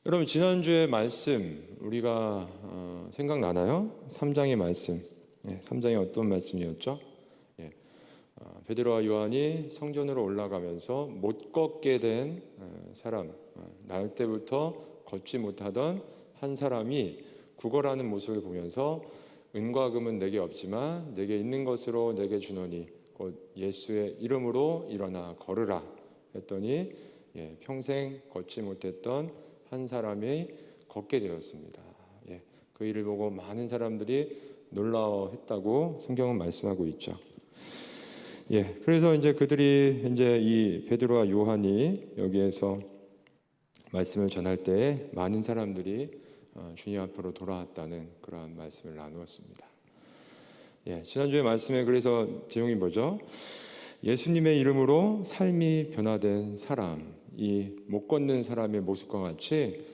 여러분, 지난주에 말씀 우리가 생각나나요? 3장의 말씀. 3장이 어떤 말씀이었죠? 베드로와 요한이 성전으로 올라가면서 못 걷게 된 사람, 날 때부터 걷지 못하던 한 사람이 구걸하는 모습을 보면서 은과 금은 내게 없지만 내게 있는 것으로 내게 주노니 곧 예수의 이름으로 일어나 걸으라 했더니 평생 걷지 못했던 한 사람이 걷게 되었습니다. 그 일을 보고 많은 사람들이 놀라워했다고 성경은 말씀하고 있죠. 그래서 이제 그들이 이제 이 베드로와 요한이 여기에서 말씀을 전할 때 많은 사람들이 주님 앞으로 돌아왔다는 그러한 말씀을 나누었습니다. 지난주에 말씀에 그래서 제목이 뭐죠? 예수님의 이름으로 삶이 변화된 사람, 이 못 걷는 사람의 모습과 같이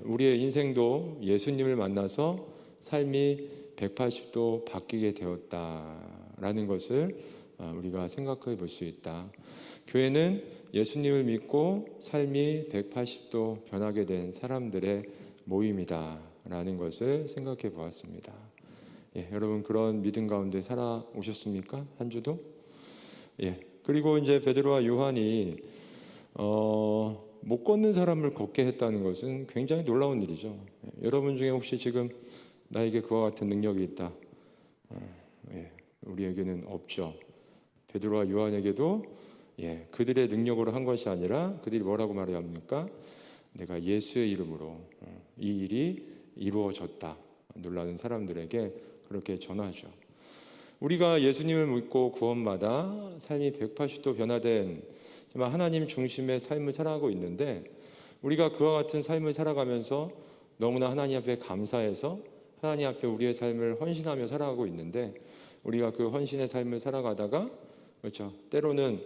우리의 인생도 예수님을 만나서 삶이 180도 바뀌게 되었다라는 것을 우리가 생각해 볼 수 있다. 교회는 예수님을 믿고 삶이 180도 변하게 된 사람들의 모임이다라는 것을 생각해 보았습니다. 여러분, 그런 믿음 가운데 살아오셨습니까? 한 주도? 그리고 이제 베드로와 요한이 못 걷는 사람을 걷게 했다는 것은 굉장히 놀라운 일이죠. 여러분 중에 혹시 지금 나에게 그와 같은 능력이 있다? 우리에게는 없죠. 베드로와 요한에게도 그들의 능력으로 한 것이 아니라 그들이 뭐라고 말해야 합니까? 내가 예수의 이름으로 이 일이 이루어졌다. 놀라는 사람들에게 그렇게 전하죠. 우리가 예수님을 믿고 구원받아 삶이 180도 변화된 하나님 중심의 삶을 살아가고 있는데, 우리가 그와 같은 삶을 살아가면서 너무나 하나님 앞에 감사해서 하나님 앞에 우리의 삶을 헌신하며 살아가고 있는데, 우리가 그 헌신의 삶을 살아가다가 그렇죠, 때로는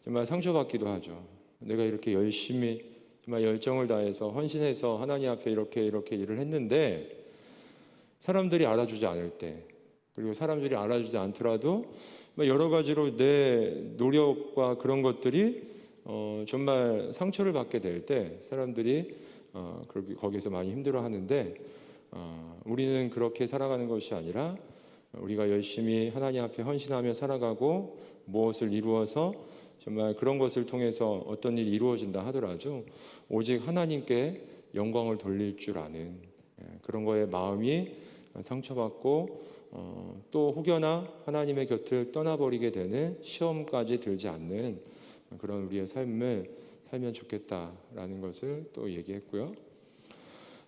정말 상처받기도 하죠. 내가 이렇게 열심히 정말 열정을 다해서 헌신해서 하나님 앞에 이렇게 일을 했는데 사람들이 알아주지 않을 때, 그리고 사람들이 알아주지 않더라도 여러 가지로 내 노력과 그런 것들이 정말 상처를 받게 될 때 사람들이 거기서 많이 힘들어하는데, 우리는 그렇게 살아가는 것이 아니라 우리가 열심히 하나님 앞에 헌신하며 살아가고 무엇을 이루어서 정말 그런 것을 통해서 어떤 일이 이루어진다 하더라도 오직 하나님께 영광을 돌릴 줄 아는 그런 거에 마음이 상처받고 또 혹여나 하나님의 곁을 떠나버리게 되는 시험까지 들지 않는 그런 우리의 삶을 살면 좋겠다라는 것을 또 얘기했고요.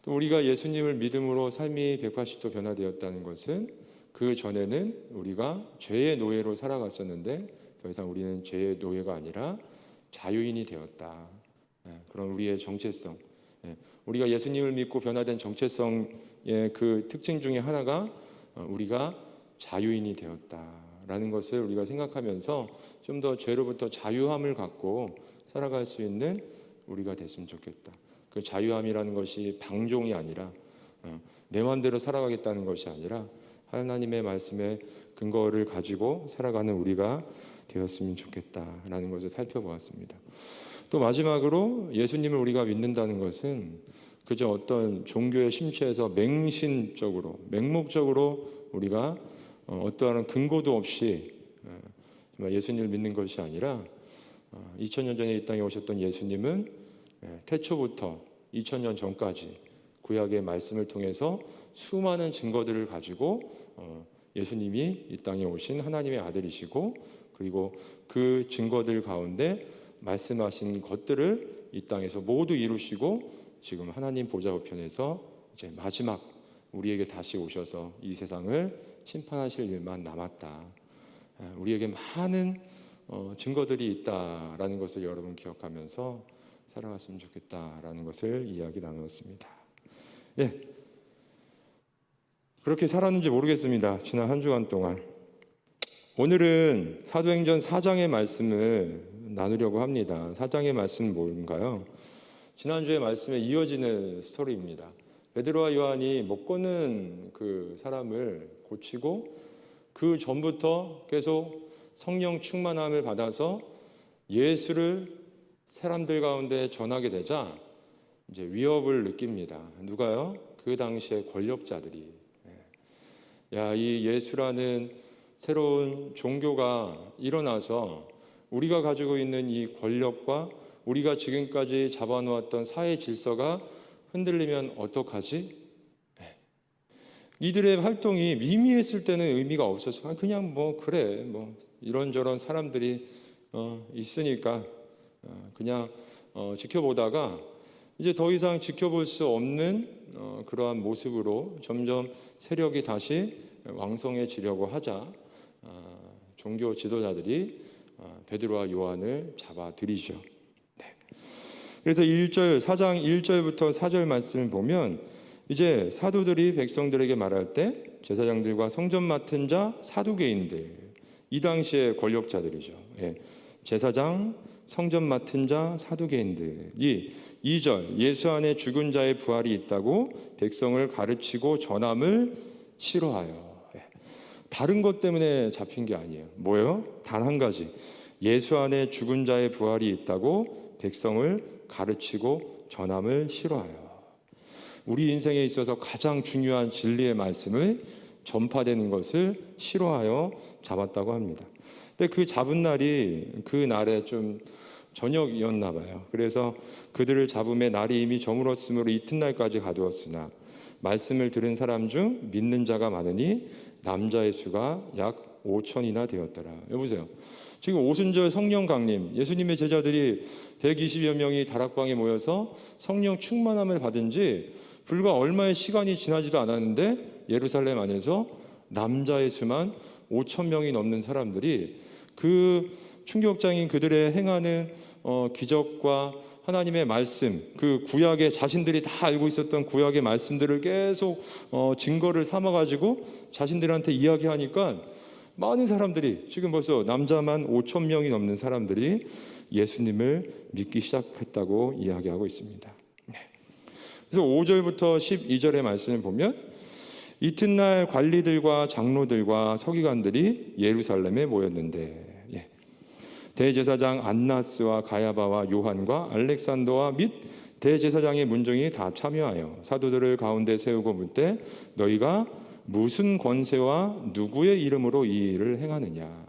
또 우리가 예수님을 믿음으로 삶이 180도 변화되었다는 것은 그 전에는 우리가 죄의 노예로 살아갔었는데 더 이상 우리는 죄의 노예가 아니라 자유인이 되었다. 그런 우리의 정체성, 우리가 예수님을 믿고 변화된 정체성의 그 특징 중에 하나가 우리가 자유인이 되었다라는 것을 우리가 생각하면서 좀 더 죄로부터 자유함을 갖고 살아갈 수 있는 우리가 됐으면 좋겠다. 그 자유함이라는 것이 방종이 아니라 내 마음대로 살아가겠다는 것이 아니라 하나님의 말씀에 근거를 가지고 살아가는 우리가 되었으면 좋겠다라는 것을 살펴보았습니다. 또 마지막으로 예수님을 우리가 믿는다는 것은 그저 어떤 종교의 심취에서 맹목적으로 우리가 어떠한 근거도 없이 예수님을 믿는 것이 아니라 2000년 전에 이 땅에 오셨던 예수님은 태초부터 2000년 전까지 구약의 말씀을 통해서 수많은 증거들을 가지고 예수님이 이 땅에 오신 하나님의 아들이시고, 그리고 그 증거들 가운데 말씀하신 것들을 이 땅에서 모두 이루시고 지금 하나님 보좌 우편에서 이제 마지막 우리에게 다시 오셔서 이 세상을 심판하실 일만 남았다. 우리에게 많은 증거들이 있다라는 것을 여러분 기억하면서 살아갔으면 좋겠다라는 것을 이야기 나누었습니다. 그렇게 살았는지 모르겠습니다. 지난 한 주간 동안. 오늘은 사도행전 4장의 말씀을 나누려고 합니다. 4장의 말씀은 뭔가요? 지난주의 말씀에 이어지는 스토리입니다. 베드로와 요한이 못 걷는 그 사람을 고치고 그 전부터 계속 성령 충만함을 받아서 예수를 사람들 가운데 전하게 되자 이제 위협을 느낍니다. 누가요? 그 당시에 권력자들이. 야, 이 예수라는 새로운 종교가 일어나서 우리가 가지고 있는 이 권력과 우리가 지금까지 잡아놓았던 사회 질서가 흔들리면 어떡하지? 이들의 활동이 미미했을 때는 의미가 없어서 그냥 뭐 그래 뭐 이런저런 사람들이 있으니까 그냥 지켜보다가 이제 더 이상 지켜볼 수 없는 그러한 모습으로 점점 세력이 다시 왕성해지려고 하자 종교 지도자들이 베드로와 요한을 잡아들이죠. 네. 그래서 4장 1절부터 4절 말씀을 보면 이제 사도들이 백성들에게 말할 때 제사장들과 성전 맡은 자 사두개인들, 이 당시의 권력자들이죠. 제사장, 성전 맡은 자 사두개인들이 2절 예수 안에 죽은 자의 부활이 있다고 백성을 가르치고 전함을 싫어하여. 다른 것 때문에 잡힌 게 아니에요. 뭐예요? 단 한 가지. 예수 안에 죽은 자의 부활이 있다고 백성을 가르치고 전함을 싫어하여. 우리 인생에 있어서 가장 중요한 진리의 말씀을 전파되는 것을 싫어하여 잡았다고 합니다. 근데 그 잡은 날이 그 날에 좀 저녁이었나 봐요. 그래서 그들을 잡음에 날이 이미 저물었으므로 이튿날까지 가두었으나 말씀을 들은 사람 중 믿는 자가 많으니 남자의 수가 약 5천이나 되었더라. 여보세요. 지금 오순절 성령 강림, 예수님의 제자들이 120여 명이 다락방에 모여서 성령 충만함을 받은 지 불과 얼마의 시간이 지나지도 않았는데 예루살렘 안에서 남자의 수만 5천 명이 넘는 사람들이 그 충격장인 그들의 행하는 기적과 하나님의 말씀, 그 구약의 자신들이 다 알고 있었던 구약의 말씀들을 계속 증거를 삼아가지고 자신들한테 이야기하니까 많은 사람들이 지금 벌써 남자만 5천 명이 넘는 사람들이 예수님을 믿기 시작했다고 이야기하고 있습니다. 그래서 5절부터 12절의 말씀을 보면 이튿날 관리들과 장로들과 서기관들이 예루살렘에 모였는데 대제사장 안나스와 가야바와 요한과 알렉산더와 및 대제사장의 문정이 다 참여하여 사도들을 가운데 세우고 묻되 너희가 무슨 권세와 누구의 이름으로 이 일을 행하느냐.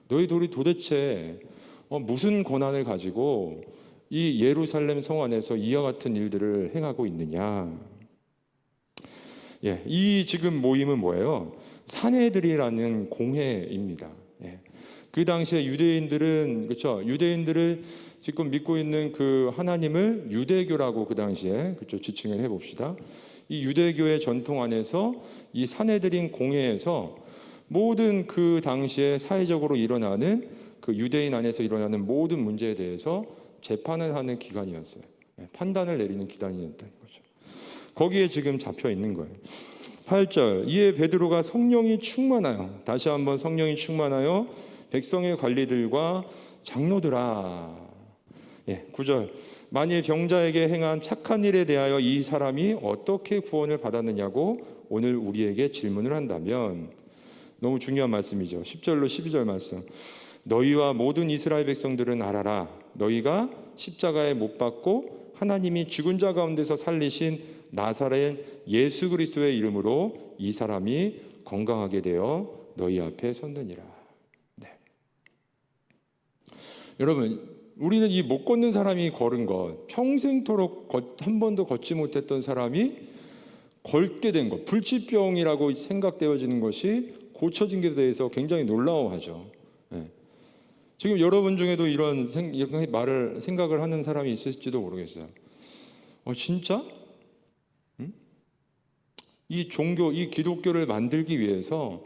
너희들이 도대체 무슨 권한을 가지고 이 예루살렘 성 안에서 이와 같은 일들을 행하고 있느냐. 이 지금 모임은 뭐예요? 사내들이라는 공회입니다. 그 당시에 유대인들은 그렇죠. 유대인들을 지금 믿고 있는 그 하나님을 유대교라고 그 당시에 그렇죠. 지칭을 해봅시다. 이 유대교의 전통 안에서 이 사내들인 공회에서 모든 그 당시에 사회적으로 일어나는 그 유대인 안에서 일어나는 모든 문제에 대해서 재판을 하는 기관이었어요. 판단을 내리는 기관이었다는 거죠. 거기에 지금 잡혀 있는 거예요. 8절 이에 베드로가 성령이 충만하여 다시 한번 성령이 충만하여 백성의 관리들과 장로들아. 9절 만일 병자에게 행한 착한 일에 대하여 이 사람이 어떻게 구원을 받았느냐고 오늘 우리에게 질문을 한다면 너무 중요한 말씀이죠. 10절로 12절 말씀 너희와 모든 이스라엘 백성들은 알아라. 너희가 십자가에 못 박고 하나님이 죽은 자 가운데서 살리신 나사렛 예수 그리스도의 이름으로 이 사람이 건강하게 되어 너희 앞에 섰느니라. 여러분 우리는 이 못 걷는 사람이 걸은 것 평생토록 한 번도 걷지 못했던 사람이 걷게 된 것 불치병이라고 생각되어지는 것이 고쳐진 것에 대해서 굉장히 놀라워하죠. 지금 여러분 중에도 이런 생각을 하는 사람이 있을지도 모르겠어요. 진짜? 이 종교, 이 기독교를 만들기 위해서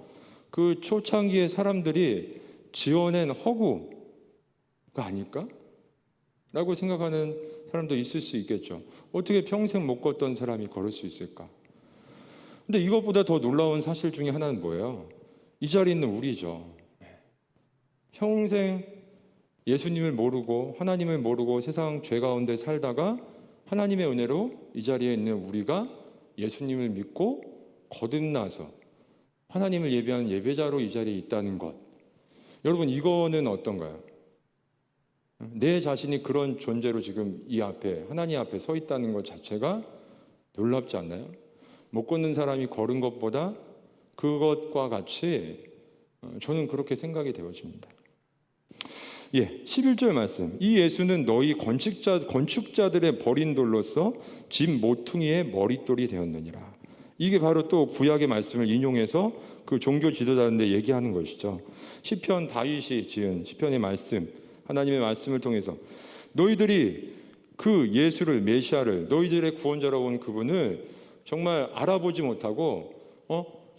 그 초창기의 사람들이 지어낸 허구가 아닐까? 라고 생각하는 사람도 있을 수 있겠죠. 어떻게 평생 못 걷던 사람이 걸을 수 있을까? 근데 이것보다 더 놀라운 사실 중에 하나는 뭐예요? 이 자리에 있는 우리죠. 평생 예수님을 모르고 하나님을 모르고 세상 죄 가운데 살다가 하나님의 은혜로 이 자리에 있는 우리가 예수님을 믿고 거듭나서 하나님을 예배하는 예배자로 이 자리에 있다는 것. 여러분 이거는 어떤가요? 내 자신이 그런 존재로 지금 이 앞에 하나님 앞에 서 있다는 것 자체가 놀랍지 않나요? 못 걷는 사람이 걸은 것보다 그것과 같이 저는 그렇게 생각이 되어집니다. 11절 말씀. 이 예수는 너희 건축자들의 버린 돌로서 집 모퉁이의 머릿돌이 되었느니라. 이게 바로 또 구약의 말씀을 인용해서 그 종교 지도자들한테 얘기하는 것이죠. 시편 다윗이 지은 시편의 말씀, 하나님의 말씀을 통해서 너희들이 그 예수를, 메시아를, 너희들의 구원자라고 온 그분을 정말 알아보지 못하고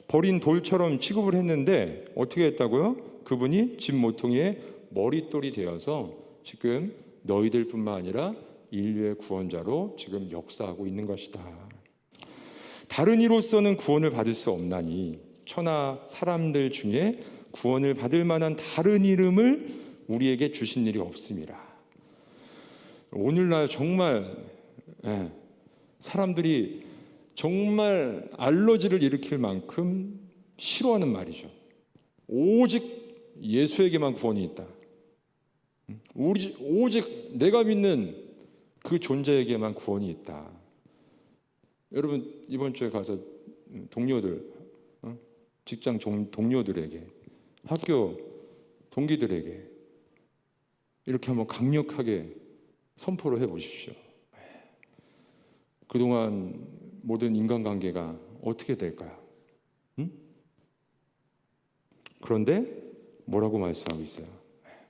버린 돌처럼 취급을 했는데 어떻게 했다고요? 그분이 집 모퉁이의 머릿돌이 되어서 지금 너희들뿐만 아니라 인류의 구원자로 지금 역사하고 있는 것이다. 다른 이로서는 구원을 받을 수 없나니 천하 사람들 중에 구원을 받을 만한 다른 이름을 우리에게 주신 일이 없습니다. 오늘날 정말 사람들이 정말 알러지를 일으킬 만큼 싫어하는 말이죠. 오직 예수에게만 구원이 있다. 오직 내가 믿는 그 존재에게만 구원이 있다. 여러분 이번 주에 가서 동료들, 직장 동료들에게, 학교 동기들에게 이렇게 한번 강력하게 선포를 해보십시오. 그동안 모든 인간관계가 어떻게 될까요? 그런데 뭐라고 말씀하고 있어요?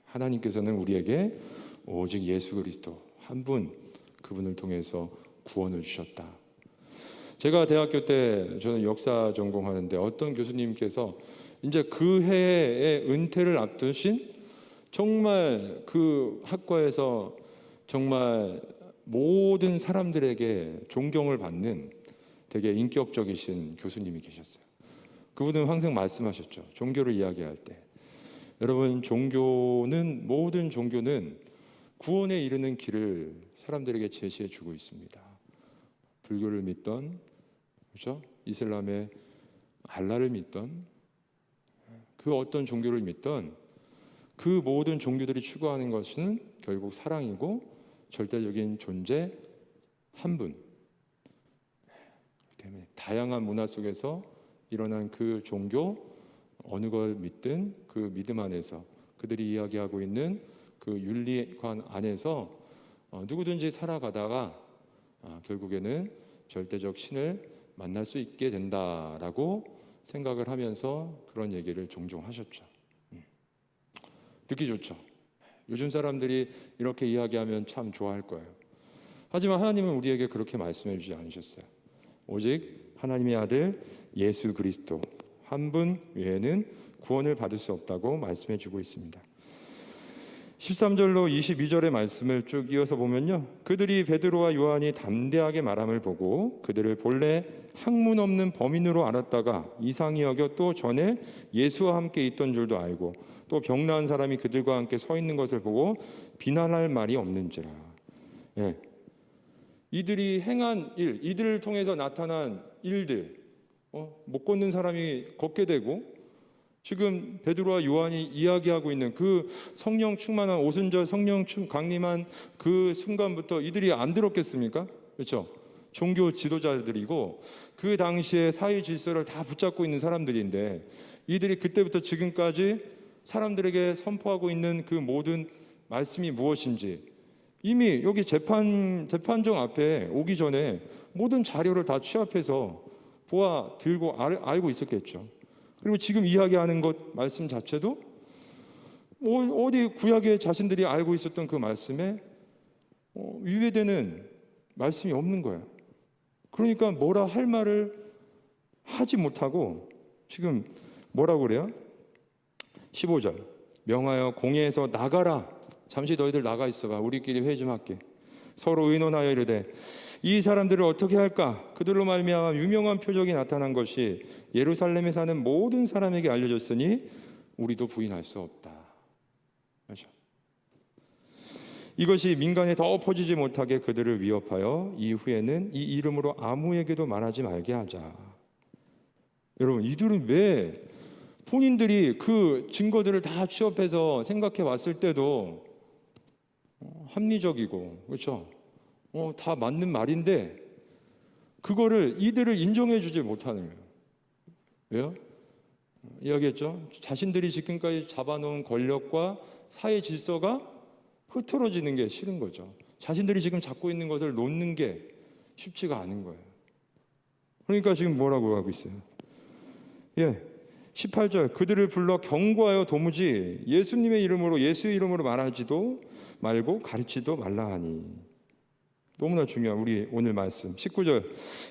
하나님께서는 우리에게 오직 예수 그리스도 한 분, 그분을 통해서 구원을 주셨다. 제가 대학교 때 저는 역사 전공하는데 어떤 교수님께서 이제 그 해에 은퇴를 앞두신 정말 그 학과에서 정말 모든 사람들에게 존경을 받는 되게 인격적이신 교수님이 계셨어요. 그분은 항상 말씀하셨죠. 종교를 이야기할 때 여러분, 모든 종교는 구원에 이르는 길을 사람들에게 제시해 주고 있습니다. 불교를 믿던, 그렇죠? 이슬람의 알라를 믿던, 그 어떤 종교를 믿던 그 모든 종교들이 추구하는 것은 결국 사랑이고 절대적인 존재 한 분 때문에 다양한 문화 속에서 일어난 그 종교, 어느 걸 믿든 그 믿음 안에서 그들이 이야기하고 있는 그 윤리관 안에서 누구든지 살아가다가 결국에는 절대적 신을 만날 수 있게 된다라고 생각을 하면서 그런 얘기를 종종 하셨죠. 듣기 좋죠. 요즘 사람들이 이렇게 이야기하면 참 좋아할 거예요. 하지만 하나님은 우리에게 그렇게 말씀해 주지 않으셨어요. 오직 하나님의 아들 예수 그리스도 한 분 외에는 구원을 받을 수 없다고 말씀해 주고 있습니다. 13절로 22절의 말씀을 쭉 이어서 보면요, 그들이 베드로와 요한이 담대하게 말함을 보고 그들을 본래 학문 없는 범인으로 알았다가 이상히 여겨 또 전에 예수와 함께 있던 줄도 알고 또 병나은 사람이 그들과 함께 서 있는 것을 보고 비난할 말이 없는지라. 이들이 행한 일, 이들을 통해서 나타난 일들, 못 걷는 사람이 걷게 되고 지금 베드로와 요한이 이야기하고 있는 그 성령 충만한 오순절 성령 강림한 그 순간부터 이들이 안 들었겠습니까? 그렇죠? 종교 지도자들이고 그 당시에 사회 질서를 다 붙잡고 있는 사람들인데 이들이 그때부터 지금까지 사람들에게 선포하고 있는 그 모든 말씀이 무엇인지 이미 여기 재판정 앞에 오기 전에 모든 자료를 다 취합해서 들고 알고 있었겠죠. 그리고 지금 이야기하는 것 말씀 자체도 어디 구약에 자신들이 알고 있었던 그 말씀에 위배되는 말씀이 없는 거예요. 그러니까 뭐라 할 말을 하지 못하고 지금 뭐라고 그래요? 15절 명하여 공회에서 나가라. 잠시 너희들 나가 있어봐. 우리끼리 회의 좀 할게. 서로 의논하여 이르되 이 사람들을 어떻게 할까? 그들로 말미암아 유명한 표적이 나타난 것이 예루살렘에 사는 모든 사람에게 알려졌으니 우리도 부인할 수 없다. 그렇죠? 이것이 민간에 더 퍼지지 못하게 그들을 위협하여 이후에는 이 이름으로 아무에게도 말하지 말게 하자. 여러분, 이들은 왜 본인들이 그 증거들을 다 취합해서 생각해 왔을 때도 합리적이고 그렇죠? 다 맞는 말인데 그거를 이들을 인정해 주지 못하는 거예요. 왜요? 이야기했죠? 자신들이 지금까지 잡아놓은 권력과 사회 질서가 흐트러지는 게 싫은 거죠. 자신들이 지금 잡고 있는 것을 놓는 게 쉽지가 않은 거예요. 그러니까 지금 뭐라고 하고 있어요? 18절 그들을 불러 경고하여 도무지 예수님의 이름으로 예수의 이름으로 말하지도 말고 가르치도 말라 하니. 너무나 중요한 우리 오늘 말씀 19절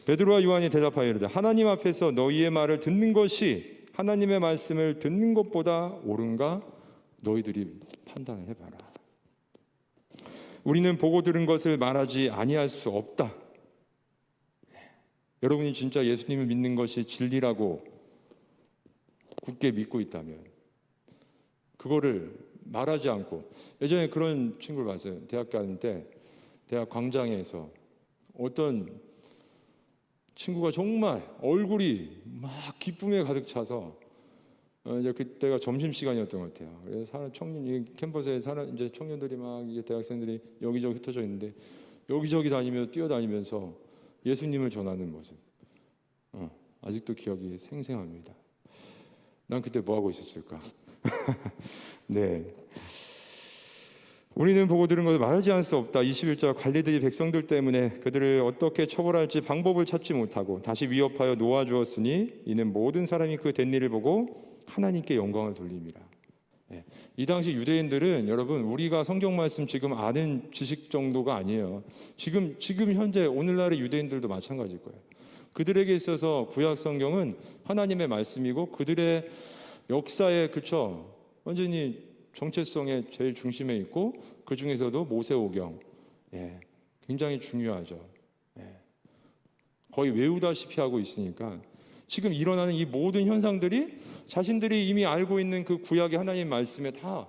베드로와 요한이 대답하여 이르되 하나님 앞에서 너희의 말을 듣는 것이 하나님의 말씀을 듣는 것보다 옳은가 너희들이 판단을 해봐라. 우리는 보고 들은 것을 말하지 아니할 수 없다. 여러분이 진짜 예수님을 믿는 것이 진리라고 굳게 믿고 있다면 그거를 말하지 않고, 예전에 그런 친구를 봤어요. 대학교 다닐 때 대학 광장에서 어떤 친구가 정말 얼굴이 막 기쁨에 가득 차서 이제 그때가 점심 시간이었던 것 같아요. 그래서 청년 캠퍼스에 이제 청년들이 막 이게 대학생들이 여기저기 흩어져 있는데 여기저기 뛰어다니면서 예수님을 전하는 모습. 아직도 기억이 생생합니다. 난 그때 뭐 하고 있었을까? 네. 우리는 보고 들은 것을 말하지 않을 수 없다. 21절 관리들이 백성들 때문에 그들을 어떻게 처벌할지 방법을 찾지 못하고 다시 위협하여 놓아주었으니 이는 모든 사람이 그 된 일을 보고 하나님께 영광을 돌림이라. 이 당시 유대인들은 여러분 우리가 성경 말씀 지금 아는 지식 정도가 아니에요. 지금 현재 오늘날의 유대인들도 마찬가지일 거예요. 그들에게 있어서 구약 성경은 하나님의 말씀이고 그들의 역사에 그쵸 완전히 정체성의 제일 중심에 있고 그 중에서도 모세오경 굉장히 중요하죠. 거의 외우다시피 하고 있으니까 지금 일어나는 이 모든 현상들이 자신들이 이미 알고 있는 그 구약의 하나님 말씀에 다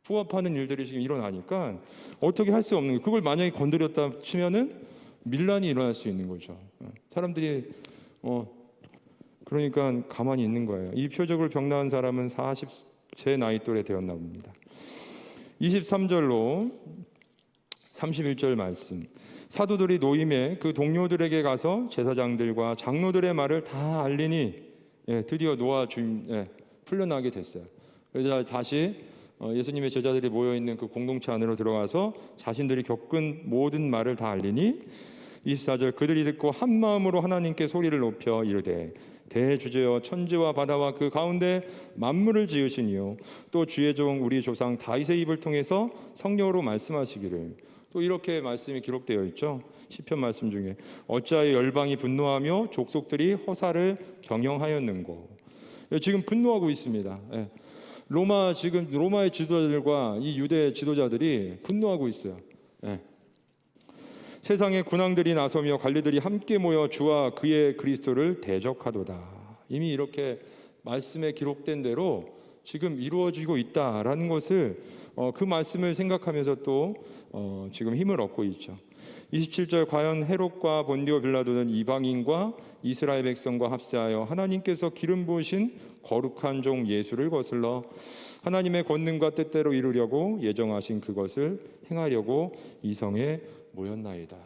부합하는 일들이 지금 일어나니까 어떻게 할 수 없는 거예요. 그걸 만약에 건드렸다 치면은 밀란이 일어날 수 있는 거죠. 사람들이 그러니까 가만히 있는 거예요. 이 표적을 병나은 사람은 40세 나이 또래 되었나 봅니다. 23절로 31절 말씀. 사도들이 노임에 그 동료들에게 가서 제사장들과 장로들의 말을 다 알리니 드디어 노아 주임 풀려나게 됐어요. 그래서 다시 예수님의 제자들이 모여있는 그 공동체 안으로 들어가서 자신들이 겪은 모든 말을 다 알리니 24절 그들이 듣고 한 마음으로 하나님께 소리를 높여 이르되 대주제여 천지와 바다와 그 가운데 만물을 지으시니요 또 주의 종 우리 조상 다윗의 입을 통해서 성령으로 말씀하시기를. 또 이렇게 말씀이 기록되어 있죠. 시편 말씀 중에 어찌하여 열방이 분노하며 족속들이 허사를 경영하였는고. 지금 분노하고 있습니다. 로마의 지도자들과 이 유대 지도자들이 분노하고 있어요. 세상의 군왕들이 나서며 관리들이 함께 모여 주와 그의 그리스도를 대적하도다. 이미 이렇게 말씀에 기록된 대로 지금 이루어지고 있다라는 것을 그 말씀을 생각하면서 또 지금 힘을 얻고 있죠. 27절 과연 헤롯과 본디오 빌라도는 이방인과 이스라엘 백성과 합세하여 하나님께서 기름 부으신 거룩한 종 예수를 거슬러 하나님의 권능과 뜻대로 이루려고 예정하신 그것을 행하려고 이성에 모였나이다.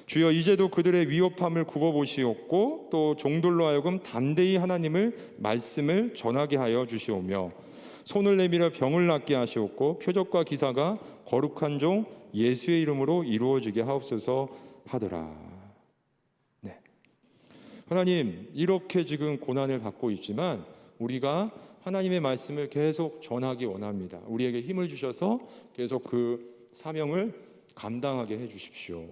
주여 이제도 그들의 위협함을 굽어보시옵고 또 종들로 하여금 담대히 하나님을 말씀을 전하게 하여 주시오며 손을 내밀어 병을 낫게 하시옵고 표적과 기사가 거룩한 종 예수의 이름으로 이루어지게 하옵소서 하더라. 하나님 이렇게 지금 고난을 받고 있지만 우리가 하나님의 말씀을 계속 전하기 원합니다. 우리에게 힘을 주셔서 계속 그 사명을 감당하게 해주십시오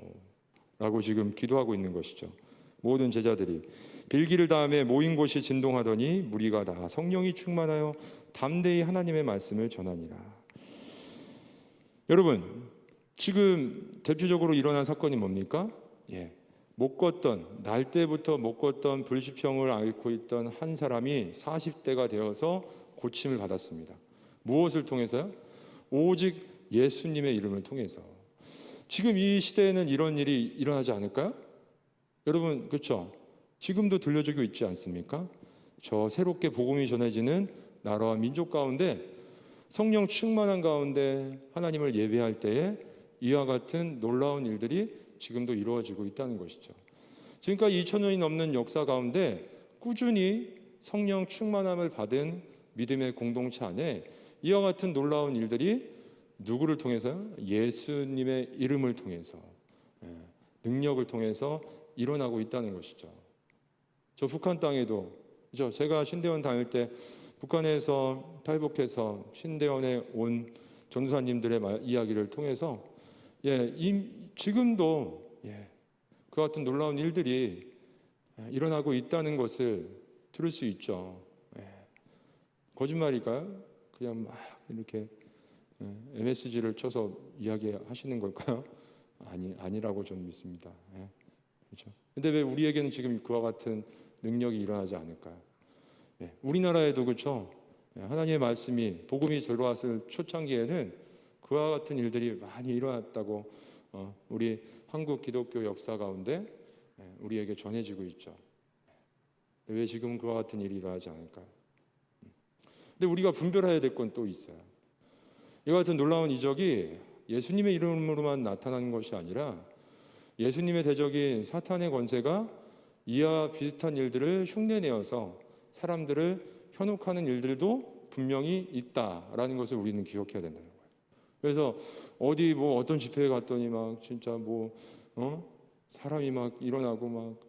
라고 지금 기도하고 있는 것이죠. 모든 제자들이 빌기를 다음에 모인 곳이 진동하더니 무리가 다 성령이 충만하여 담대히 하나님의 말씀을 전하니라. 여러분 지금 대표적으로 일어난 사건이 뭡니까? 날 때부터 못 걷던 불시병을 앓고 있던 한 사람이 40대가 되어서 고침을 받았습니다. 무엇을 통해서요? 오직 예수님의 이름을 통해서. 지금 이 시대에는 이런 일이 일어나지 않을까요? 여러분 그렇죠? 지금도 들려주고 있지 않습니까? 저 새롭게 복음이 전해지는 나라와 민족 가운데 성령 충만한 가운데 하나님을 예배할 때에 이와 같은 놀라운 일들이 지금도 이루어지고 있다는 것이죠. 지금까지 2000년이 넘는 역사 가운데 꾸준히 성령 충만함을 받은 믿음의 공동체 안에 이와 같은 놀라운 일들이 누구를 통해서요? 예수님의 이름을 통해서, 능력을 통해서 일어나고 있다는 것이죠. 저 북한 땅에도, 제가 신대원 다닐 때 북한에서 탈북해서 신대원에 온 전도사님들의 이야기를 통해서 지금도 그 같은 놀라운 일들이 일어나고 있다는 것을 들을 수 있죠. 거짓말일까요? 그냥 막 이렇게 MSG를 쳐서 이야기하시는 걸까요? 아니라고 저는 믿습니다. 그렇죠? 근데 왜 우리에게는 지금 그와 같은 능력이 일어나지 않을까요? 우리나라에도 그렇죠. 하나님의 말씀이 복음이 들어왔을 초창기에는 그와 같은 일들이 많이 일어났다고 우리 한국 기독교 역사 가운데 우리에게 전해지고 있죠. 왜 지금 그와 같은 일이 일어나지 않을까요? 근데 우리가 분별해야 될 건 또 있어요. 이와 같은 놀라운 이적이 예수님의 이름으로만 나타나는 것이 아니라 예수님의 대적인 사탄의 권세가 이와 비슷한 일들을 흉내내어서 사람들을 현혹하는 일들도 분명히 있다라는 것을 우리는 기억해야 된다는 거예요. 그래서 어디 어떤 집회에 갔더니 막 진짜 사람이 막 일어나고 막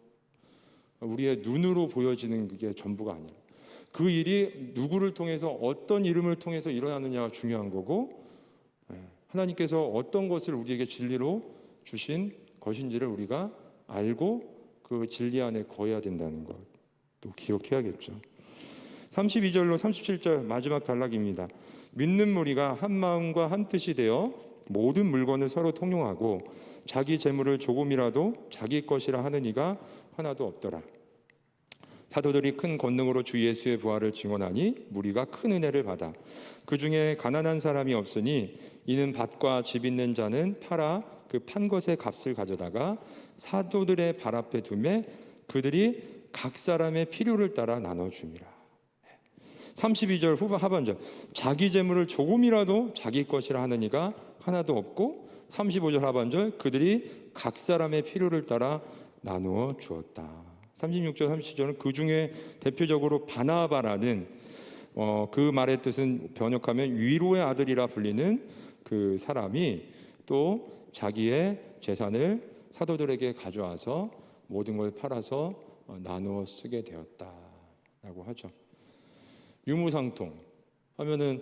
우리의 눈으로 보여지는 그게 전부가 아니라 그 일이 누구를 통해서 어떤 이름을 통해서 일어나느냐가 중요한 거고, 하나님께서 어떤 것을 우리에게 진리로 주신 것인지를 우리가 알고 그 진리 안에 거해야 된다는 것도 기억해야겠죠. 32절로 37절 마지막 단락입니다. 믿는 무리가 한 마음과 한 뜻이 되어 모든 물건을 서로 통용하고 자기 재물을 조금이라도 자기 것이라 하는 이가 하나도 없더라. 사도들이 큰 권능으로 주 예수의 부활을 증언하니 무리가 큰 은혜를 받아 그 중에 가난한 사람이 없으니 이는 밭과 집 있는 자는 팔아 그 판 것의 값을 가져다가 사도들의 발 앞에 두매 그들이 각 사람의 필요를 따라 나눠줌이라. 32절 하반절 자기 재물을 조금이라도 자기 것이라 하는 이가 하나도 없고 35절 하반절 그들이 각 사람의 필요를 따라 나누어 주었다. 36절 37절은 그 중에 대표적으로 바나바라는 그 말의 뜻은 번역하면 위로의 아들이라 불리는 그 사람이 또 자기의 재산을 사도들에게 가져와서 모든 걸 팔아서 나누어 쓰게 되었다라고 하죠. 유무상통 하면은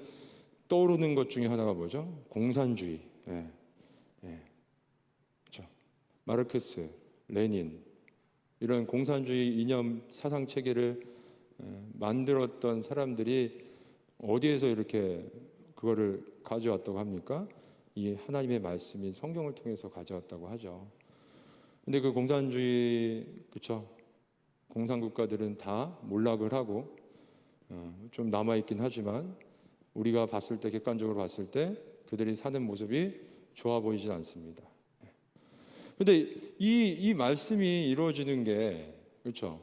떠오르는 것 중에 하나가 뭐죠? 공산주의. 그렇죠. 마르크스, 레닌 이런 공산주의 이념 사상 체계를 만들었던 사람들이 어디에서 이렇게 그거를 가져왔다고 합니까? 이 하나님의 말씀인 성경을 통해서 가져왔다고 하죠. 근데 그 공산주의 그렇죠. 공산국가들은 다 몰락을 하고 좀 남아있긴 하지만 우리가 봤을 때 객관적으로 봤을 때 그들이 사는 모습이 좋아 보이진 않습니다. 근데 이 말씀이 이루어지는 게 그렇죠.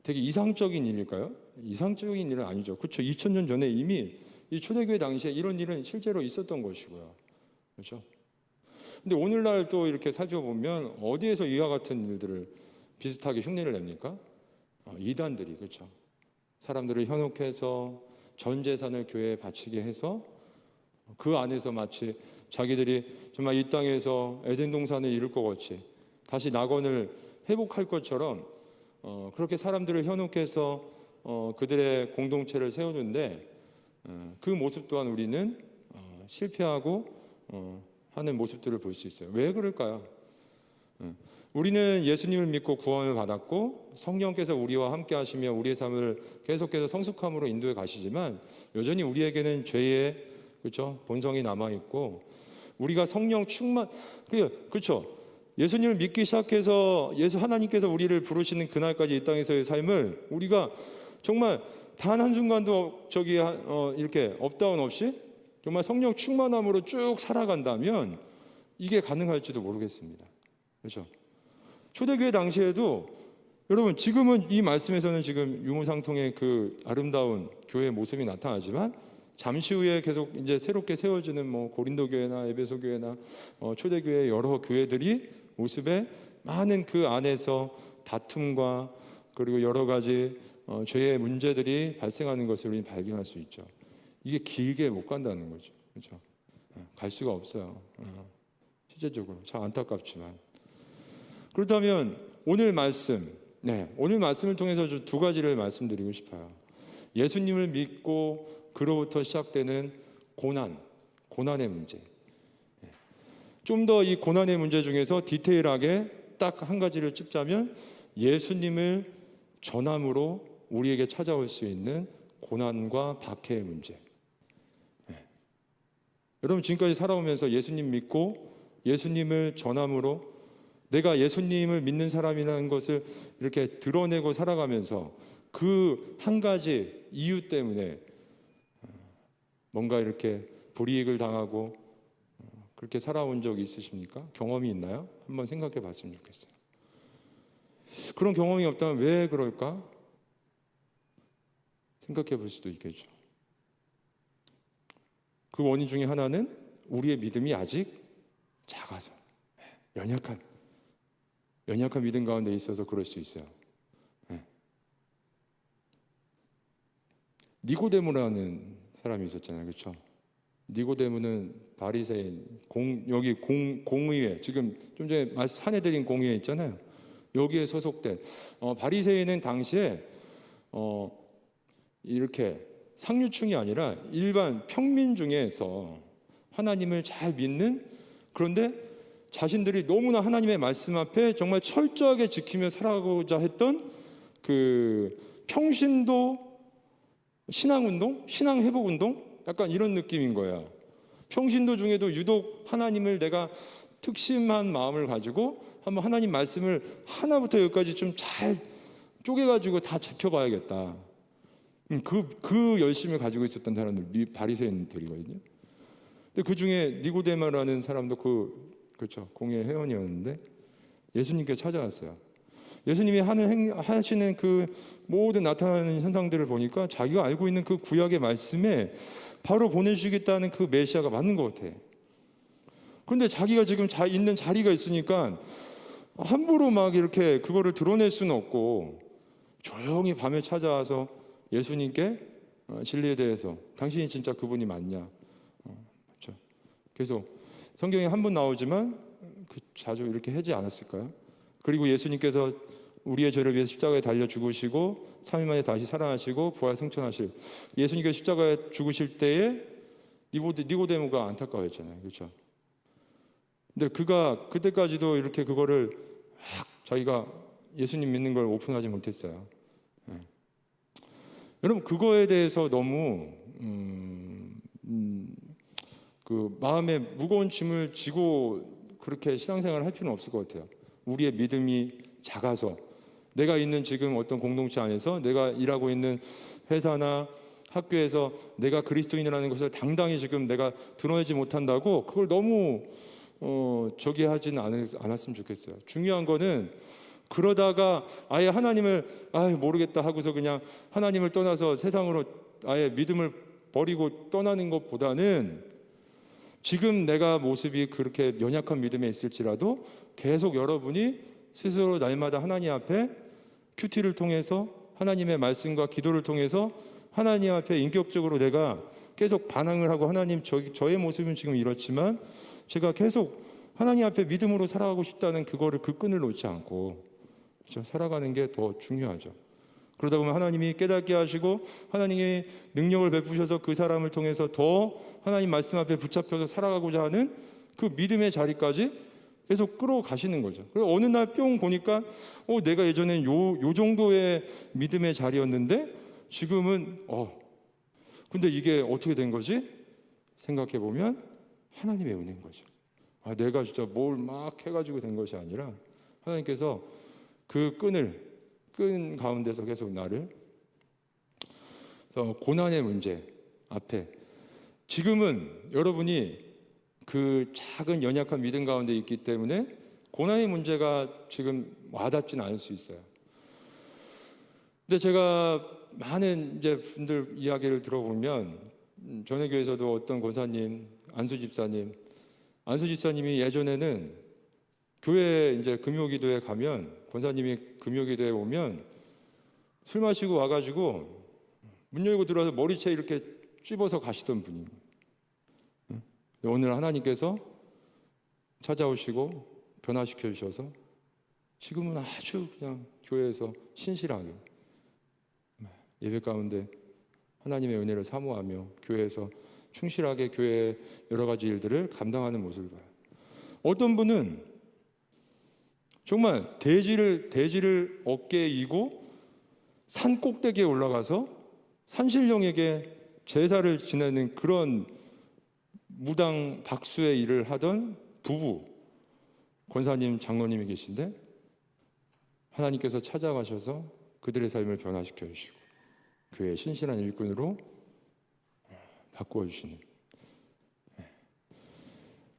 되게 이상적인 일일까요? 이상적인 일은 아니죠. 그렇죠. 2000년 전에 이미 이 초대교회 당시에 이런 일은 실제로 있었던 것이고요. 그렇죠. 근데 오늘날 또 이렇게 살펴보면 어디에서 이와 같은 일들을 비슷하게 흉내를 냅니까? 이단들이 그렇죠. 사람들을 현혹해서 전 재산을 교회에 바치게 해서 그 안에서 마치 자기들이 정말 이 땅에서 에덴 동산을 이룰 것 같이 다시 낙원을 회복할 것처럼 그렇게 사람들을 현혹해서 그들의 공동체를 세우는데 그 모습 또한 우리는 실패하고 하는 모습들을 볼 수 있어요. 왜 그럴까요? 우리는 예수님을 믿고 구원을 받았고 성령께서 우리와 함께 하시며 우리의 삶을 계속해서 성숙함으로 인도해 가시지만 여전히 우리에게는 죄의 그렇죠? 본성이 남아 있고 우리가 성령 충만 그렇죠? 예수님을 믿기 시작해서 하나님께서 우리를 부르시는 그날까지 이 땅에서의 삶을 우리가 정말 단 한순간도 이렇게 업다운 없이 정말 성령 충만함으로 쭉 살아간다면 이게 가능할지도 모르겠습니다. 그렇죠? 초대교회 당시에도 여러분 지금은 이 말씀에서는 지금 유무상통의 그 아름다운 교회의 모습이 나타나지만 잠시 후에 계속 이제 새롭게 세워지는 뭐 고린도 교회나 에베소 교회나 초대교회 여러 교회들이 모습에 많은 그 안에서 다툼과 그리고 여러 가지 죄의 문제들이 발생하는 것을 우리는 발견할 수 있죠. 이게 길게 못 간다는 거죠. 그렇죠? 갈 수가 없어요. 실제적으로 참 안타깝지만. 그렇다면 오늘 말씀, 오늘 말씀을 통해서 두 가지를 말씀드리고 싶어요. 예수님을 믿고 그로부터 시작되는 고난의 문제. 좀 더 이 고난의 문제 중에서 디테일하게 딱 한 가지를 찝자면 예수님을 전함으로 우리에게 찾아올 수 있는 고난과 박해의 문제. 여러분 지금까지 살아오면서 예수님 믿고 예수님을 전함으로 내가 예수님을 믿는 사람이라는 것을 이렇게 드러내고 살아가면서 그 한 가지 이유 때문에 뭔가 이렇게 불이익을 당하고 그렇게 살아온 적이 있으십니까? 경험이 있나요? 한번 생각해 봤으면 좋겠어요. 그런 경험이 없다면 왜 그럴까? 생각해 볼 수도 있겠죠. 그 원인 중에 하나는 우리의 믿음이 아직 작아서 연약한 믿음 가운데 있어서 그럴 수 있어요. 니고데모라는 사람이 있었잖아요, 그렇죠? 니고데모는 바리새인 여기 공의회 지금 좀 전에 사내들인 공의회 있잖아요. 여기에 소속된 바리새인은 당시에 이렇게 상류층이 아니라 일반 평민 중에서 하나님을 잘 믿는, 그런데 자신들이 너무나 하나님의 말씀 앞에 정말 철저하게 지키며 살아가고자 했던 그 평신도 신앙운동, 신앙회복운동 약간 이런 느낌인 거야. 평신도 중에도 유독 하나님을 내가 특심한 마음을 가지고 한번 하나님 말씀을 하나부터 여기까지 좀 잘 쪼개가지고 다 지켜봐야겠다. 그 열심을 가지고 있었던 사람들 바리새인들이거든요. 근데 그 중에 니고데모라는 사람도 그렇죠, 공예 회원이었는데 예수님께 찾아왔어요. 예수님이 하시는 그 모든 나타나는 현상들을 보니까 자기가 알고 있는 그 구약의 말씀에 바로 보내주시겠다는 그 메시아가 맞는 것 같아. 그런데 자기가 지금 있는 자리가 있으니까 함부로 막 이렇게 그거를 드러낼 수는 없고 조용히 밤에 찾아와서 예수님께 진리에 대해서 당신이 진짜 그분이 맞냐, 그렇죠? 그래서 성경에 한 번 나오지만 자주 이렇게 하지 않았을까요? 그리고 예수님께서 우리의 죄를 위해 십자가에 달려 죽으시고 3일 만에 다시 살아나시고 부활 승천하실, 예수님께서 십자가에 죽으실 때에 니고데모가 안타까워했잖아요, 그렇죠? 근데 그가 그때까지도 이렇게 그거를 자기가 예수님 믿는 걸 오픈하지 못했어요. 여러분 그거에 대해서 너무 그 마음에 무거운 짐을 지고 그렇게 신앙생활을 할 필요는 없을 것 같아요. 우리의 믿음이 작아서 내가 있는 지금 어떤 공동체 안에서 내가 일하고 있는 회사나 학교에서 내가 그리스도인이라는 것을 당당히 지금 내가 드러내지 못한다고 그걸 너무 저기 하지는 않았으면 좋겠어요. 중요한 거는 그러다가 아예 하나님을 모르겠다 하고서 그냥 하나님을 떠나서 세상으로 아예 믿음을 버리고 떠나는 것보다는 지금 내가 모습이 그렇게 연약한 믿음에 있을지라도 계속 여러분이 스스로 날마다 하나님 앞에 큐티를 통해서 하나님의 말씀과 기도를 통해서 하나님 앞에 인격적으로 내가 계속 반항을 하고 하나님 저의 모습은 지금 이렇지만 제가 계속 하나님 앞에 믿음으로 살아가고 싶다는 그 끈을 놓지 않고 그렇죠? 살아가는 게 더 중요하죠. 그러다 보면 하나님이 깨닫게 하시고 하나님이 능력을 베푸셔서 그 사람을 통해서 더 하나님 말씀 앞에 붙잡혀서 살아가고자 하는 그 믿음의 자리까지 계속 끌어가시는 거죠. 그리고 어느 날 뿅 보니까 내가 예전엔 요 정도의 믿음의 자리였는데 지금은 근데 이게 어떻게 된 거지? 생각해 보면 하나님의 은혜인 거죠. 내가 진짜 뭘 막 해가지고 된 것이 아니라 하나님께서 그 끈 가운데서 계속 나를, 그래서 고난의 문제 앞에 지금은 여러분이 그 작은 연약한 믿음 가운데 있기 때문에 고난의 문제가 지금 와닿지는 않을 수 있어요. 근데 제가 많은 이제 분들 이야기를 들어보면 전에 교회에서도 어떤 권사님, 안수 집사님이 예전에는 교회 이제 금요기도에 가면, 권사님이 금요기도에 오면 술 마시고 와가지고 문 열고 들어와서 머리채 이렇게 찝어서 가시던 분이에요. 오늘 하나님께서 찾아오시고 변화시켜 주셔서 지금은 아주 그냥 교회에서 신실하게 예배 가운데 하나님의 은혜를 사모하며 교회에서 충실하게 교회의 여러 가지 일들을 감당하는 모습을 봐요. 어떤 분은 정말 대지를 어깨에 이고 산 꼭대기에 올라가서 산신령에게 제사를 지내는 그런 무당 박수의 일을 하던 부부 권사님, 장로님이 계신데 하나님께서 찾아가셔서 그들의 삶을 변화시켜 주시고 교회의 신실한 일꾼으로 바꾸어 주시는.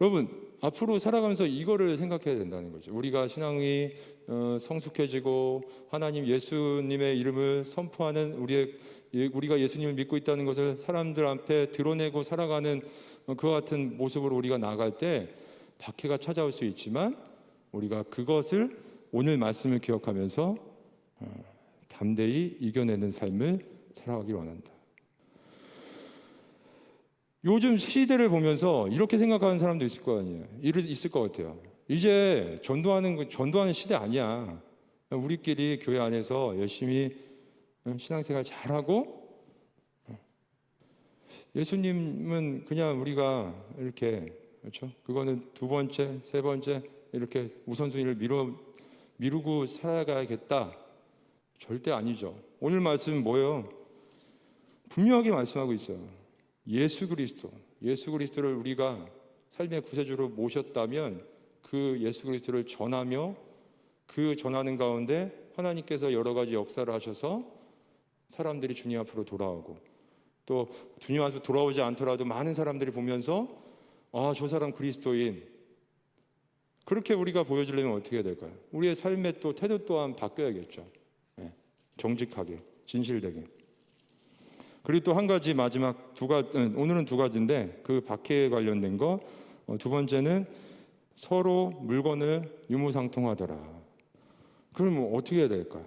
여러분, 앞으로 살아가면서 이거를 생각해야 된다는 거죠. 우리가 신앙이 성숙해지고 하나님 예수님의 이름을 선포하는 우리가 예수님을 믿고 있다는 것을 사람들 앞에 드러내고 살아가는 그와 같은 모습으로 우리가 나아갈 때 박해가 찾아올 수 있지만 우리가 그것을 오늘 말씀을 기억하면서 담대히 이겨내는 삶을 살아가길 원한다. 요즘 시대를 보면서 이렇게 생각하는 사람도 있을 거 아니에요. 있을 것 같아요. 이제 전도하는 시대 아니야. 우리끼리 교회 안에서 열심히 신앙생활 잘하고 예수님은 그냥 우리가 이렇게, 그렇죠? 그거는 두 번째, 세 번째 이렇게 우선순위를 미루고 살아가야겠다. 절대 아니죠. 오늘 말씀은 뭐예요? 분명하게 말씀하고 있어요. 예수 그리스도를 우리가 삶의 구세주로 모셨다면 그 예수 그리스도를 전하며 그 전하는 가운데 하나님께서 여러 가지 역사를 하셔서 사람들이 주님 앞으로 돌아오고 또 주님 앞으로 돌아오지 않더라도 많은 사람들이 보면서 저 사람 그리스도인, 그렇게 우리가 보여주려면 어떻게 해야 될까요? 우리의 삶의 또 태도 또한 바뀌어야겠죠. 정직하게, 진실되게. 그리고 또 한 가지 마지막 오늘은 두 가지인데 그 박해에 관련된 거, 두 번째는 서로 물건을 유무상통하더라. 그럼 어떻게 해야 될까요?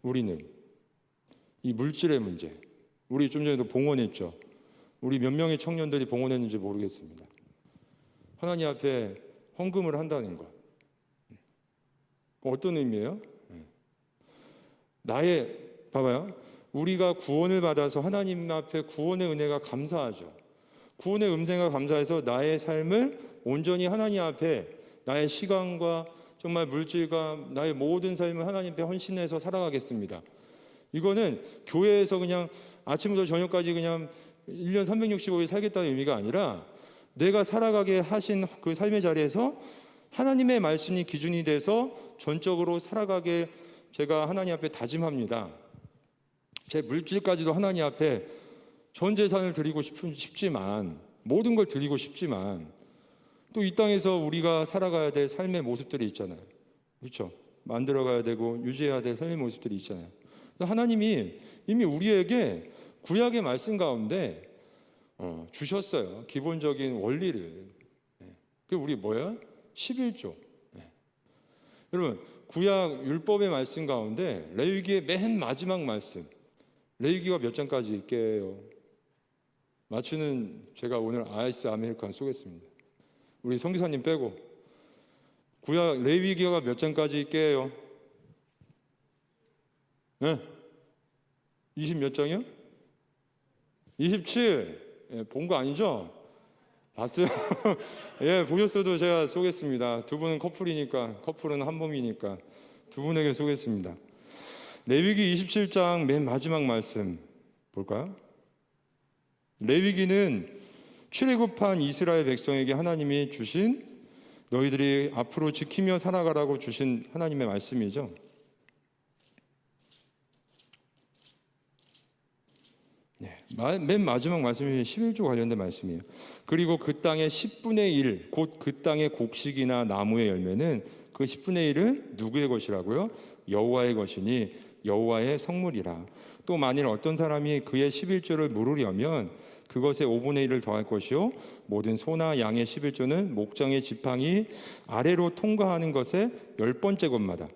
우리는 이 물질의 문제, 우리 좀 전에도 봉헌했죠. 우리 몇 명의 청년들이 봉헌했는지 모르겠습니다. 하나님 앞에 헌금을 한다는 것, 어떤 의미예요? 봐봐요. 우리가 구원을 받아서 하나님 앞에 구원의 은혜가 감사하죠. 구원의 은혜가 감사해서 나의 삶을 온전히 하나님 앞에 나의 시간과 정말 물질과 나의 모든 삶을 하나님 앞에 헌신해서 살아가겠습니다. 이거는 교회에서 그냥 아침부터 저녁까지 그냥 1년 365일 살겠다는 의미가 아니라 내가 살아가게 하신 그 삶의 자리에서 하나님의 말씀이 기준이 돼서 전적으로 살아가게 제가 하나님 앞에 다짐합니다. 제 물질까지도 하나님 앞에 전 재산을 드리고 싶지만, 모든 걸 드리고 싶지만 또 이 땅에서 우리가 살아가야 될 삶의 모습들이 있잖아요. 그렇죠? 만들어가야 되고 유지해야 될 삶의 모습들이 있잖아요. 하나님이 이미 우리에게 구약의 말씀 가운데 주셨어요. 기본적인 원리를. 그게 우리 뭐야? 11조. 여러분, 구약 율법의 말씀 가운데 레위기의 맨 마지막 말씀, 레위기가 몇 장까지 있게요? 맞추는 제가 오늘 아이스 아메리카노 쏘겠습니다. 우리 성기사님 빼고. 구약 레위기가 몇 장까지 있게요? 네? 20 몇 장이요? 27. 본 거 아니죠? 봤어요? 예, 보셨어도 제가 쏘겠습니다. 두 분은 커플이니까, 커플은 한 몸이니까 두 분에게 쏘겠습니다. 레위기 27장 맨 마지막 말씀 볼까요? 레위기는 출애굽한 이스라엘 백성에게 하나님이 주신, 너희들이 앞으로 지키며 살아가라고 주신 하나님의 말씀이죠. 맨 마지막 말씀이 11조 관련된 말씀이에요. 그리고 그 땅의 10분의 1, 곧 그 땅의 곡식이나 나무의 열매는 그 10분의 1은 누구의 것이라고요? 여호와의 것이니 여호와의 성물이라. 또 만일 어떤 사람이 그의 11조를 물으려면 그것에 5분의 1을 더할 것이요 모든 소나 양의 11조는 목장의 지팡이 아래로 통과하는 것의 10번째 것마다.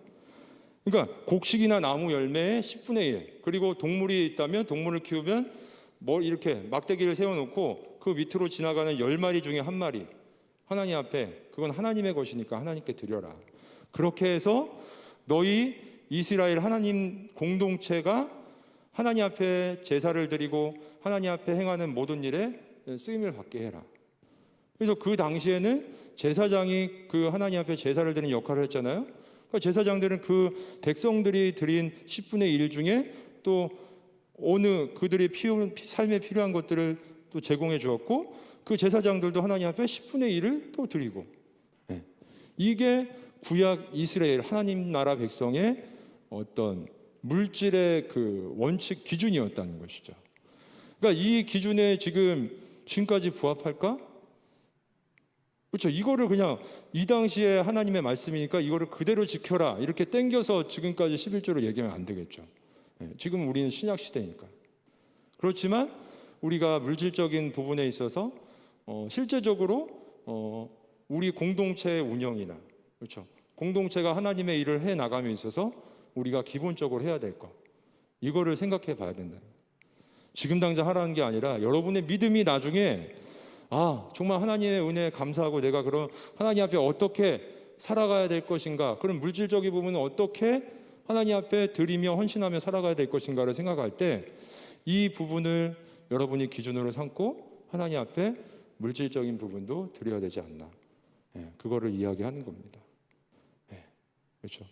그러니까 곡식이나 나무 열매의 10분의 1, 그리고 동물이 있다면 동물을 키우면 뭐 이렇게 막대기를 세워놓고 그 밑으로 지나가는 10마리 중에 한 마리 하나님 앞에, 그건 하나님의 것이니까 하나님께 드려라. 그렇게 해서 너희 이스라엘 하나님 공동체가 하나님 앞에 제사를 드리고 하나님 앞에 행하는 모든 일에 쓰임을 받게 해라. 그래서 그 당시에는 제사장이 그 하나님 앞에 제사를 드리는 역할을 했잖아요. 그러니까 제사장들은 그 백성들이 드린 10분의 1 중에 또 어느 그들의 삶에 필요한 것들을 또 제공해 주었고, 그 제사장들도 하나님 앞에 10분의 1을 또 드리고, 이게 구약 이스라엘 하나님 나라 백성의 어떤 물질의 그 원칙 기준이었다는 것이죠. 그러니까 이 기준에 지금까지 부합할까? 그렇죠. 이거를 그냥 이 당시에 하나님의 말씀이니까 이거를 그대로 지켜라 이렇게 땡겨서 지금까지 11조를 얘기하면 안 되겠죠. 지금 우리는 신약 시대니까. 그렇지만 우리가 물질적인 부분에 있어서 실제적으로 우리 공동체의 운영이나, 그렇죠, 공동체가 하나님의 일을 해 나감에 있어서 우리가 기본적으로 해야 될 것, 이거를 생각해 봐야 된다. 지금 당장 하라는 게 아니라 여러분의 믿음이 나중에 정말 하나님의 은혜에 감사하고 내가 그런 하나님 앞에 어떻게 살아가야 될 것인가, 그런 물질적인 부분은 어떻게 하나님 앞에 드리며 헌신하며 살아가야 될 것인가를 생각할 때 이 부분을 여러분이 기준으로 삼고 하나님 앞에 물질적인 부분도 드려야 되지 않나, 그거를 이야기하는 겁니다. 그렇죠.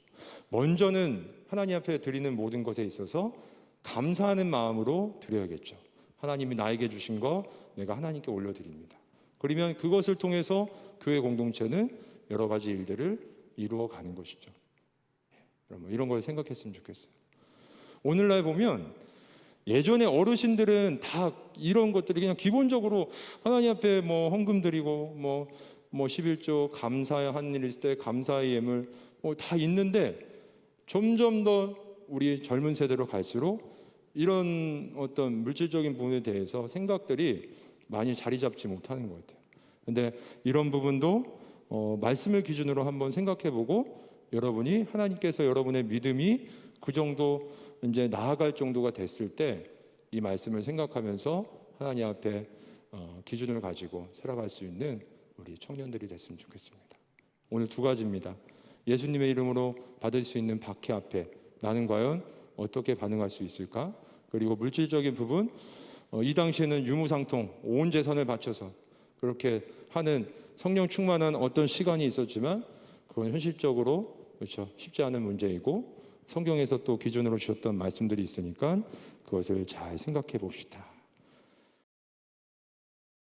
먼저는 하나님 앞에 드리는 모든 것에 있어서 감사하는 마음으로 드려야겠죠. 하나님이 나에게 주신 거 내가 하나님께 올려드립니다. 그러면 그것을 통해서 교회 공동체는 여러 가지 일들을 이루어가는 것이죠. 이런 걸 생각했으면 좋겠어요. 오늘날 보면 예전에 어르신들은 다 이런 것들이 그냥 기본적으로 하나님 앞에 뭐 헌금 드리고 뭐 11조 감사한 일 있을 때 감사의 예물 다 있는데, 점점 더 우리 젊은 세대로 갈수록 이런 어떤 물질적인 부분에 대해서 생각들이 많이 자리 잡지 못하는 것 같아요. 근데 이런 부분도 말씀을 기준으로 한번 생각해 보고, 여러분이 하나님께서 여러분의 믿음이 그 정도 이제 나아갈 정도가 됐을 때 이 말씀을 생각하면서 하나님 앞에 기준을 가지고 살아갈 수 있는 우리 청년들이 됐으면 좋겠습니다. 오늘 두 가지입니다. 예수님의 이름으로 받을 수 있는 박해 앞에 나는 과연 어떻게 반응할 수 있을까? 그리고 물질적인 부분, 이 당시에는 유무상통 온 재산을 바쳐서 그렇게 하는 성령 충만한 어떤 시간이 있었지만 그건 현실적으로, 그렇죠, 쉽지 않은 문제이고 성경에서 또 기준으로 주셨던 말씀들이 있으니까 그것을 잘 생각해 봅시다.